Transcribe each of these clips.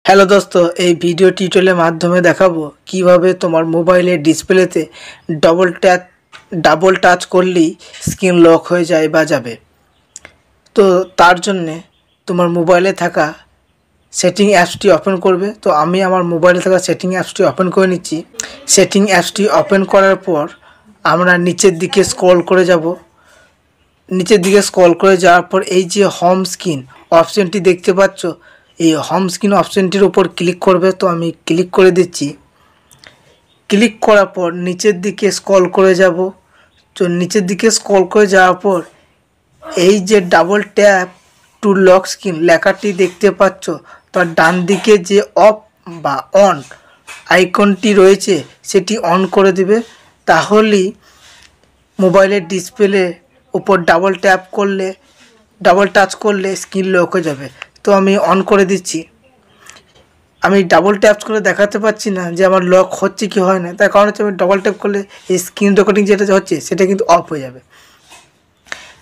Hello দোস্ত, এই video টিউটোরিয়ালের মাধ্যমে দেখাবো কিভাবে তোমার মোবাইলের ডিসপ্লেতে ডাবল টাচ করলেই স্ক্রিন লক হয়ে যায় বা যাবে। তো তার জন্যে তোমার মোবাইলে থাকা সেটিং অ্যাপসটি ওপেন করবে। তো আমি আমার মোবাইলে থাকা সেটিং অ্যাপসটি ওপেন করে নিচ্ছি। সেটিং অ্যাপসটি ওপেন করার পর আমরা নিচের দিকে স্ক্রল করে যাব। নিচের দিকে স্ক্রল করে যাওয়ার পর এই যে হোম স্ক্রিন অপশানটি দেখতে পাচ্ছ, এই হোম স্ক্রিন অপশানটির উপর ক্লিক করবে। তো আমি ক্লিক করে দিচ্ছি। ক্লিক করার পর নিচের দিকে স্ক্রল করে যাব। তো নিচের দিকে স্ক্রল করে যাওয়ার পর এই যে double tap two lock screen লেখাটি দেখতে পাচ্ছ, তার ডান দিকে যে অফ বা অন আইকনটি রয়েছে সেটি অন করে দিবে। তাহলেই মোবাইলের ডিসপ্লে উপর ডাবল টাচ করলে স্ক্রিন লক হয়ে যাবে। তো আমি অন করে দিচ্ছি। আমি ডাবল ট্যাপ করে দেখাতে পাচ্ছি না যে আমার লক হচ্ছে কি হয় না, তার কারণ হচ্ছে আমি ডাবল ট্যাপ করলে এই স্ক্রিন রেকর্ডিং যেটা হচ্ছে সেটা কিন্তু অফ হয়ে যাবে।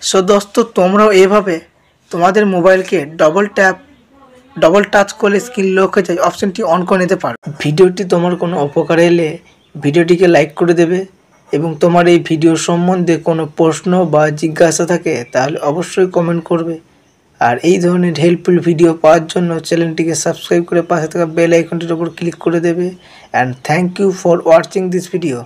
সো দোস্ত, তোমরাও এভাবে তোমাদের মোবাইলকে ডাবল টাচ করলে স্ক্রিন লক হয়ে যায় অপশানটি অন করে নিতে পারো। ভিডিওটি তোমার কোনো উপকার এলে ভিডিওটিকে লাইক করে দেবে, এবং তোমার এই ভিডিও সম্বন্ধে কোনো প্রশ্ন বা জিজ্ঞাসা থাকে তাহলে অবশ্যই কমেন্ট করবে। আর এই ধরনের হেল্পফুল ভিডিও পাওয়ার জন্য চ্যানেলটিকে সাবস্ক্রাইব করে পাশে থাকা বেল আইকনটির উপর ক্লিক করে দেবে। And thank you for watching this video.